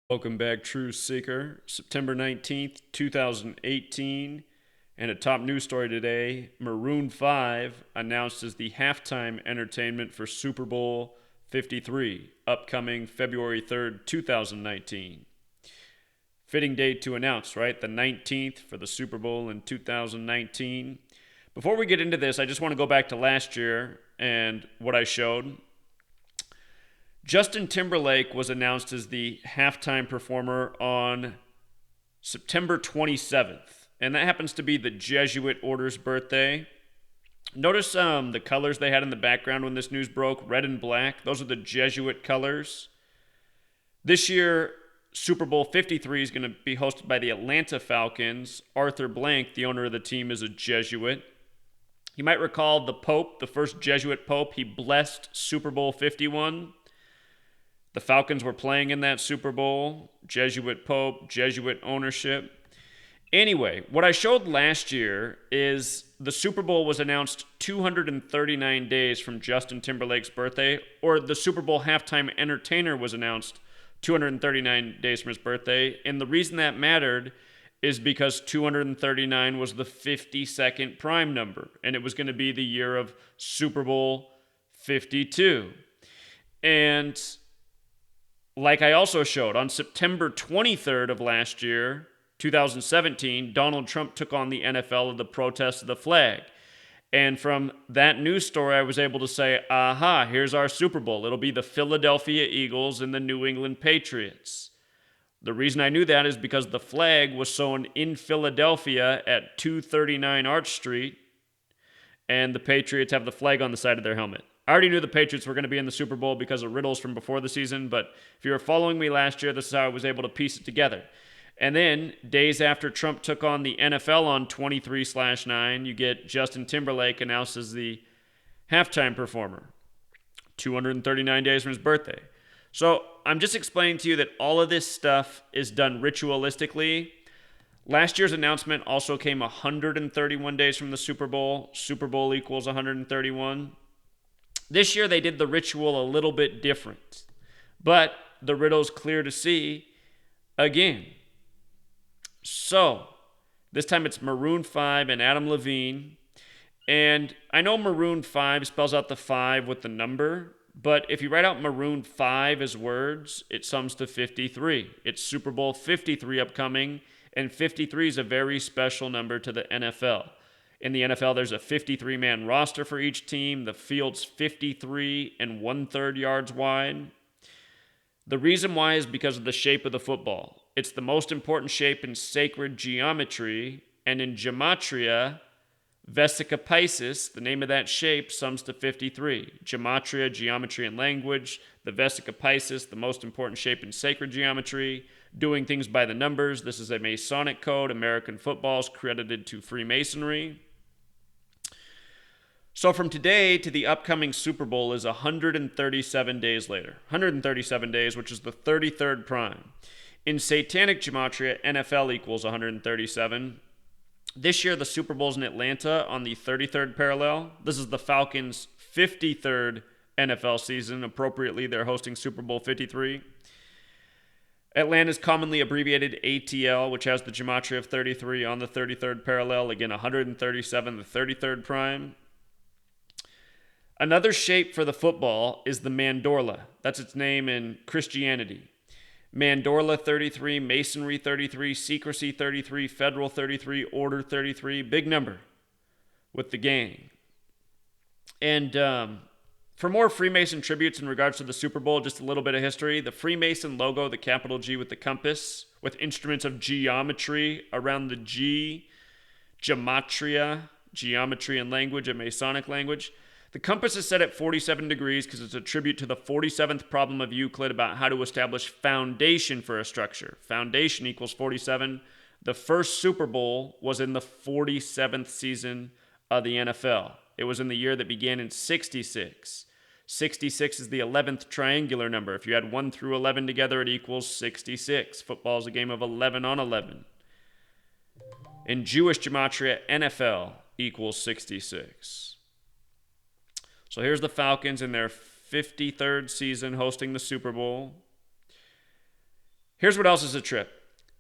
Welcome back, True Seeker. September 19th, 2018. And a top news story today, Maroon 5 announced as the halftime entertainment for Super Bowl 53, upcoming February 3rd, 2019. Fitting date to announce, right? The 19th for the Super Bowl in 2019. Before we get into this, I just want to go back to last year and what I showed. Justin Timberlake was announced as the halftime performer on September 27th, and that happens to be the Jesuit order's birthday. Notice the colors they had in the background when this news broke, red and black. Those are the Jesuit colors. This year, Super Bowl 53 is going to be hosted by the Atlanta Falcons. Arthur Blank, the owner of the team, is a Jesuit. You might recall the Pope, the first Jesuit Pope, he blessed Super Bowl 51. The Falcons were playing in that Super Bowl. Jesuit Pope, Jesuit ownership. Anyway, what I showed last year is the Super Bowl was announced 239 days from Justin Timberlake's birthday, or the Super Bowl halftime entertainer was announced 239 days from his birthday. And the reason that mattered is because 239 was the 52nd prime number, and it was going to be the year of Super Bowl 52. And like I also showed, on September 23rd of last year, 2017, Donald Trump took on the NFL of the protest of the flag. And from that news story, I was able to say, aha, here's our Super Bowl. It'll be the Philadelphia Eagles and the New England Patriots. The reason I knew that is because the flag was sewn in Philadelphia at 239 Arch Street, and the Patriots have the flag on the side of their helmet. I already knew the Patriots were going to be in the Super Bowl because of riddles from before the season, but if you were following me last year, this is how I was able to piece it together. And then, days after Trump took on the NFL on 23/9, you get Justin Timberlake announced as the halftime performer, 239 days from his birthday. So I'm just explaining to you that all of this stuff is done ritualistically. Last year's announcement also came 131 days from the Super Bowl. Super Bowl equals 131. This year they did the ritual a little bit different, but the riddle's clear to see again. So, this time it's Maroon 5 and Adam Levine. And I know Maroon 5 spells out the 5 with the number, but if you write out Maroon 5 as words, it sums to 53. It's Super Bowl 53 upcoming, and 53 is a very special number to the NFL. In the NFL, there's a 53-man roster for each team. The field's 53 and 1/3 yards wide. The reason why is because of the shape of the football. It's the most important shape in sacred geometry, and in Gematria, Vesica Piscis, the name of that shape, sums to 53. Gematria, geometry and language. The Vesica Piscis, the most important shape in sacred geometry. Doing things by the numbers. This is a Masonic code. American football is credited to Freemasonry. So from today to the upcoming Super Bowl is 137 days later. 137 days, which is the 33rd prime. In Satanic Gematria, NFL equals 137. This year, the Super Bowl's in Atlanta on the 33rd parallel. This is the Falcons' 53rd NFL season. Appropriately, they're hosting Super Bowl 53. Atlanta is commonly abbreviated ATL, which has the Gematria of 33 on the 33rd parallel. Again, 137, the 33rd prime. Another shape for the football is the mandorla. That's its name in Christianity. Mandorla 33, Masonry 33, Secrecy 33, Federal 33, Order 33. Big number with the gang. And for more Freemason tributes in regards to the Super Bowl, just a little bit of history. The Freemason logo, the capital G with the compass, with instruments of geometry around the G. Gematria, geometry and language, a Masonic language. The compass is set at 47 degrees because it's a tribute to the 47th problem of Euclid about how to establish foundation for a structure. Foundation equals 47. The first Super Bowl was in the 47th season of the NFL. It was in the year that began in 66. 66 is the 11th triangular number. If you add 1 through 11 together, it equals 66. Football is a game of 11 on 11. In Jewish Gematria, NFL equals 66. So here's the Falcons in their 53rd season hosting the Super Bowl. Here's what else is a trip.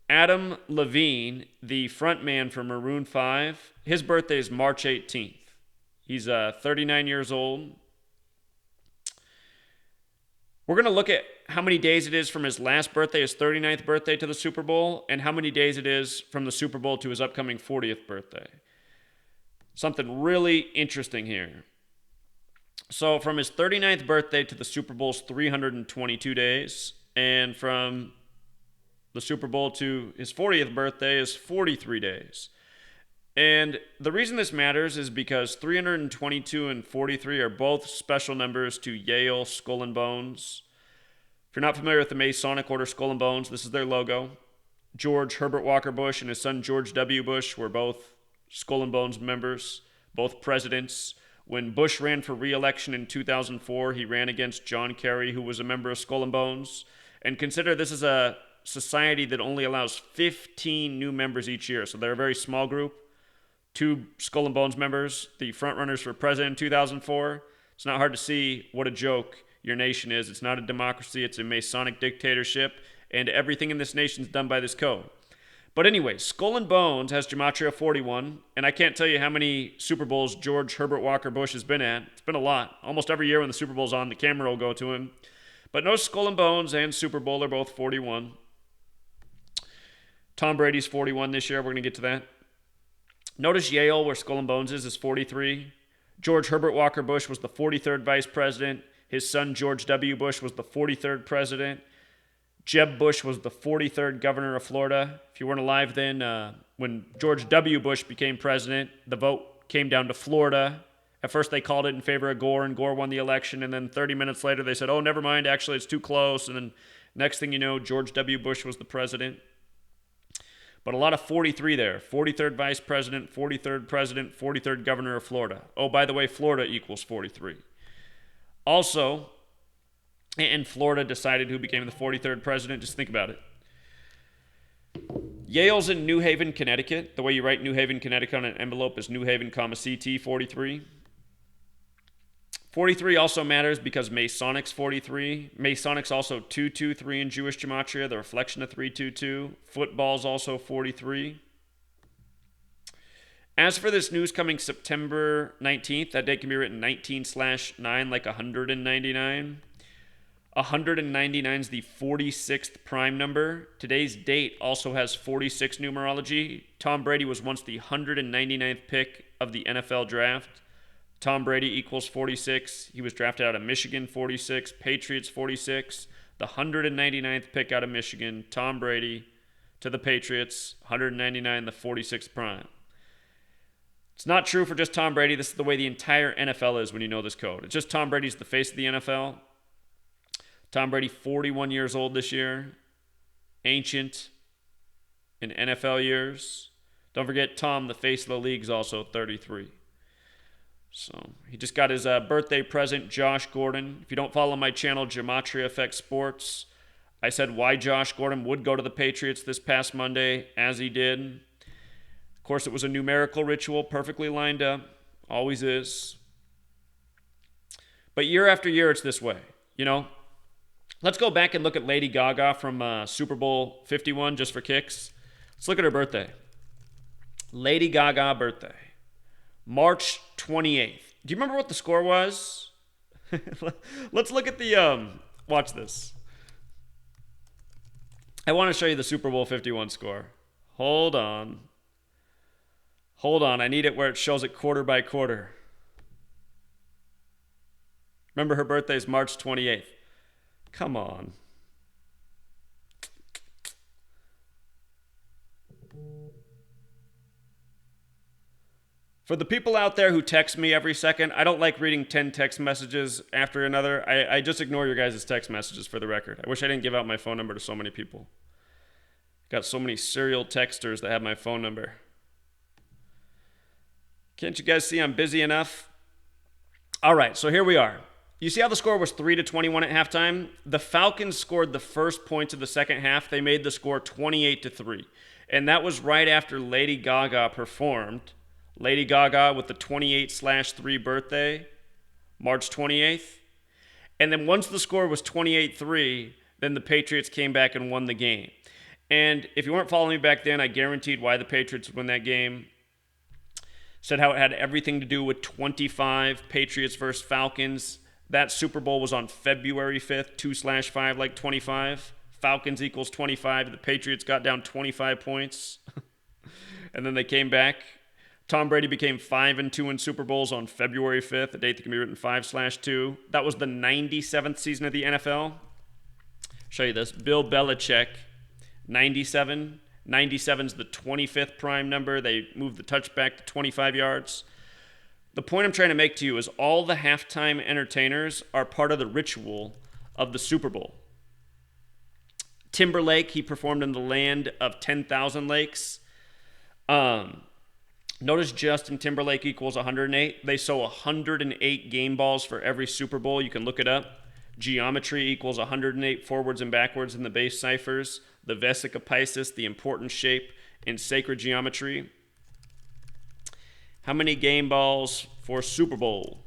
Adam Levine, the frontman for Maroon 5, his birthday is March 18th. He's 39 years old. We're going to look at how many days it is from his last birthday, his 39th birthday, to the Super Bowl, and how many days it is from the Super Bowl to his upcoming 40th birthday. Something really interesting here. So from his 39th birthday to the Super Bowl's 322 days, and from the Super Bowl to his 40th birthday is 43 days. And the reason this matters is because 322 and 43 are both special numbers to Yale Skull and Bones. If you're not familiar with the Masonic Order Skull and Bones, this is their logo. George Herbert Walker Bush and his son George W. Bush were both Skull and Bones members, both presidents. When Bush ran for re-election in 2004, he ran against John Kerry, who was a member of Skull and Bones. And consider this is a society that only allows 15 new members each year, so they're a very small group. 2 Skull and Bones members, the frontrunners for president in 2004. It's not hard to see what a joke your nation is. It's not a democracy, it's a Masonic dictatorship, and everything in this nation is done by this code. But anyway, Skull and Bones has Gematria 41, and I can't tell you how many Super Bowls George Herbert Walker Bush has been at. It's been a lot. Almost every year when the Super Bowl's on, the camera will go to him. But no, Skull and Bones and Super Bowl are both 41. Tom Brady's 41 this year. We're going to get to that. Notice Yale, where Skull and Bones is 43. George Herbert Walker Bush was the 43rd vice president. His son, George W. Bush, was the 43rd president. Jeb Bush was the 43rd governor of Florida. If you weren't alive then, when George W. Bush became president, the vote came down to Florida. At first, they called it in favor of Gore, and Gore won the election. And then 30 minutes later, they said, oh, never mind, actually, it's too close. And then next thing you know, George W. Bush was the president. But a lot of 43 there. 43rd vice president, 43rd president, 43rd governor of Florida. Oh, by the way, Florida equals 43. Also, and Florida decided who became the 43rd president. Just think about it. Yale's in New Haven, Connecticut. The way you write New Haven, Connecticut on an envelope is New Haven, CT 43. 43 also matters because Masonic's 43. Masonic's also 223 in Jewish Gematria, the reflection of 322. Football's also 43. As for this news coming September 19th, that date can be written 19/9 like 199. 199 is the 46th prime number. Today's date also has 46 numerology. Tom Brady was once the 199th pick of the NFL draft. Tom Brady equals 46. He was drafted out of Michigan, 46. Patriots, 46. The 199th pick out of Michigan, Tom Brady to the Patriots, 199, the 46th prime. It's not true for just Tom Brady. This is the way the entire NFL is when you know this code. It's just Tom Brady's the face of the NFL. Tom Brady, 41 years old this year. Ancient in NFL years. Don't forget Tom, the face of the league, is also 33. So he just got his birthday present, Josh Gordon. If you don't follow my channel, Gematria Effect Sports, I said why Josh Gordon would go to the Patriots this past Monday, as he did. Of course, it was a numerical ritual, perfectly lined up. Always is. But year after year, it's this way. You know, let's go back and look at Lady Gaga from Super Bowl 51, just for kicks. Let's look at her birthday. Lady Gaga birthday. March 28th. Do you remember what the score was? Let's look at the, watch this. I want to show you the Super Bowl 51 score. Hold on. I need it where it shows it quarter by quarter. Remember, her birthday is March 28th. Come on. For the people out there who text me every second, I don't like reading 10 text messages after another. I just ignore your guys' text messages for the record. I wish I didn't give out my phone number to so many people. Got so many serial texters that have my phone number. Can't you guys see I'm busy enough? All right, so here we are. You see how the score was 3-21 at halftime? The Falcons scored the first points of the second half. They made the score 28-3. And that was right after Lady Gaga performed. Lady Gaga with the 28/3 birthday, March 28th. And then once the score was 28-3, Then the Patriots came back and won the game. And if you weren't following me back then, I guaranteed why the Patriots would win that game. Said how it had everything to do with 25 Patriots versus Falcons. That Super Bowl was on February 5th, 2/5 like 25. Falcons equals 25. The Patriots got down 25 points. And then they came back. Tom Brady became 5-2 in Super Bowls on February 5th, a date that can be written 5/2. That was the 97th season of the NFL. Show you this. Bill Belichick, 97. 97's the 25th prime number. They moved the touchback to 25 yards. The point I'm trying to make to you is all the halftime entertainers are part of the ritual of the Super Bowl. Timberlake, he performed in the land of 10,000 lakes. Notice Justin Timberlake equals 108. They sold 108 game balls for every Super Bowl. You can look it up. Gematria equals 108 forwards and backwards in the base ciphers. The Vesica Piscis, the important shape in sacred geometry. How many game balls for Super Bowl?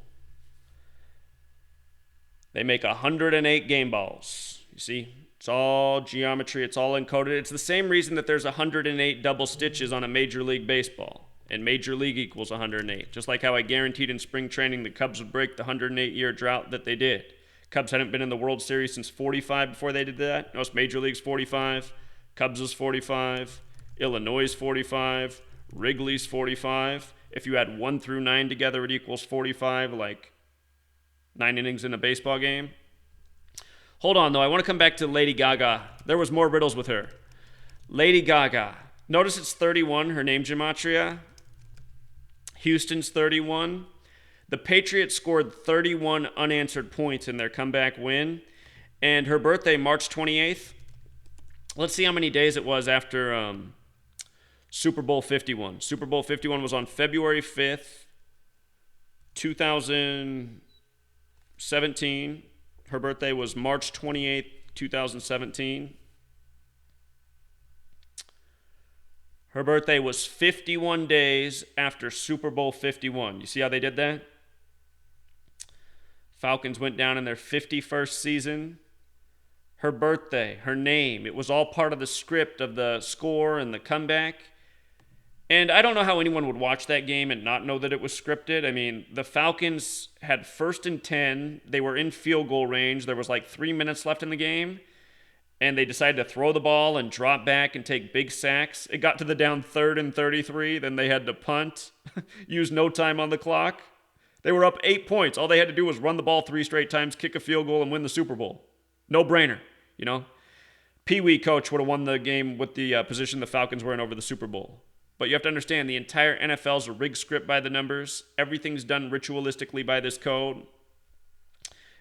They make 108 game balls. You see, it's all geometry. It's all encoded. It's the same reason that there's 108 double stitches on a Major League Baseball. And Major League equals 108. Just like how I guaranteed in spring training the Cubs would break the 108-year drought that they did. Cubs hadn't been in the World Series since 45 before they did that. Notice Major League's 45. Cubs is 45. Illinois is 45. Wrigley's 45. If you add 1 through 9 together, it equals 45, like 9 innings in a baseball game. Hold on, though. I want to come back to Lady Gaga. There was more riddles with her. Lady Gaga. Notice it's 31, her name Gematria. Houston's 31. The Patriots scored 31 unanswered points in their comeback win. And her birthday, March 28th. Let's see how many days it was after Super Bowl 51. Super Bowl 51 was on February 5th, 2017. Her birthday was March 28th, 2017. Her birthday was 51 days after Super Bowl 51. You see how they did that? Falcons went down in their 51st season. Her birthday, her name, it was all part of the script of the score and the comeback. And I don't know how anyone would watch that game and not know that it was scripted. I mean, the Falcons had 1st and 10. They were in field goal range. There was like 3 minutes left in the game. And they decided to throw the ball and drop back and take big sacks. It got to the down 3rd and 33. Then they had to punt, use no time on the clock. They were up 8 points. All they had to do was run the ball 3 straight times, kick a field goal, and win the Super Bowl. No brainer, you know. Pee Wee coach would have won the game with the position the Falcons were in over the Super Bowl. But you have to understand, the entire NFL is a rigged script by the numbers. Everything's done ritualistically by this code.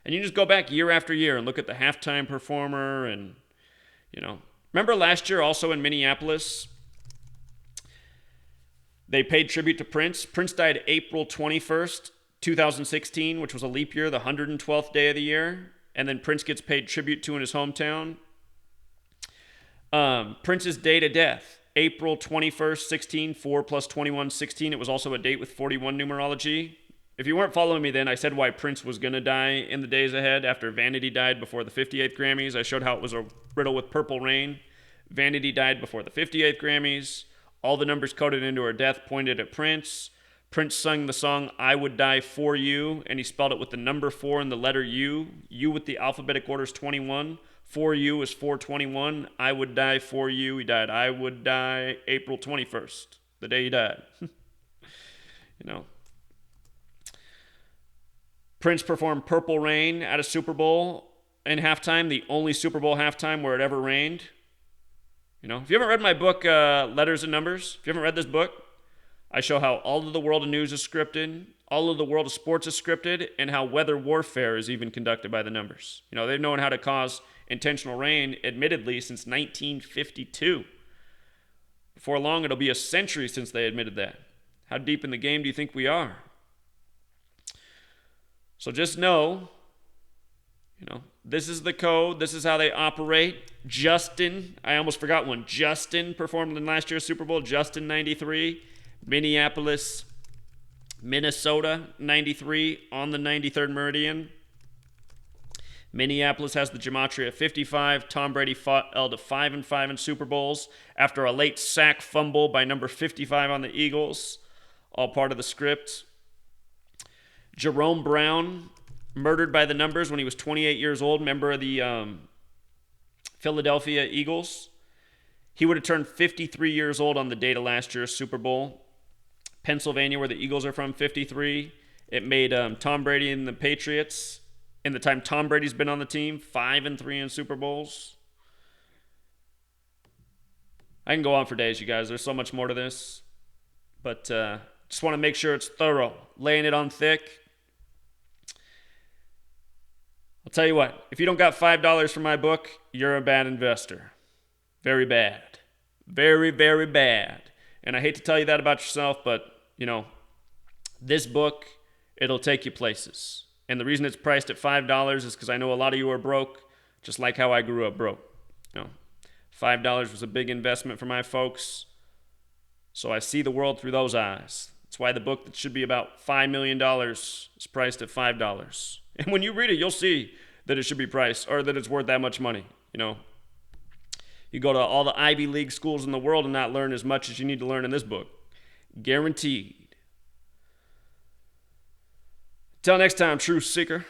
And you just go back year after year and look at the halftime performer and, you know. Remember last year also in Minneapolis, they paid tribute to Prince. Prince died April 21st, 2016, which was a leap year, the 112th day of the year. And then Prince gets paid tribute to in his hometown. Prince's date of death. April 21st, 16, 4 plus 21, 16. It was also a date with 41 numerology. If you weren't following me then, I said why Prince was going to die in the days ahead after Vanity died before the 58th Grammys. I showed how it was a riddle with Purple Rain. Vanity died before the 58th Grammys. All the numbers coded into her death pointed at Prince. Prince sung the song I Would Die For You, and he spelled it with the number 4 and the letter U. U with the alphabetic order is 21. For You is 421. I Would Die For You. He died. I would die April 21st, the day he died. You know. Prince performed Purple Rain at a Super Bowl in halftime, the only Super Bowl halftime where it ever rained. You know, if you haven't read my book, Letters and Numbers, if you haven't read this book, I show how all of the world of news is scripted, all of the world of sports is scripted, and how weather warfare is even conducted by the numbers. You know, they've known how to cause intentional rain, admittedly, since 1952. Before long, it'll be a century since they admitted that. How deep in the game do you think we are? So just know, you know, this is the code. This is how they operate. Justin, I almost forgot one. Justin performed in last year's Super Bowl. Justin, 93. Minneapolis, Minnesota, 93 on the 93rd meridian. Minneapolis has the Gematria 55. Tom Brady fell to 5-5 in Super Bowls after a late sack fumble by number 55 on the Eagles. All part of the script. Jerome Brown, murdered by the numbers when he was 28 years old, member of the Philadelphia Eagles. He would have turned 53 years old on the date of last year's Super Bowl. Pennsylvania, where the Eagles are from, 53. It made Tom Brady and the Patriots, in the time Tom Brady's been on the team, 5-3 in Super Bowls. I can go on for days, you guys. There's so much more to this. But just want to make sure it's thorough, laying it on thick. I'll tell you what, if you don't got $5 for my book, you're a bad investor. Very bad. Very, very bad. And I hate to tell you that about yourself, but, this book, it'll take you places. And the reason it's priced at $5 is because I know a lot of you are broke, just like how I grew up broke. $5 was a big investment for my folks, so I see the world through those eyes. That's why the book that should be about $5 million is priced at $5. And when you read it, you'll see that it should be priced, or that it's worth that much money. You go to all the Ivy League schools in the world and not learn as much as you need to learn in this book. Guaranteed. Till next time, Truth Seeker.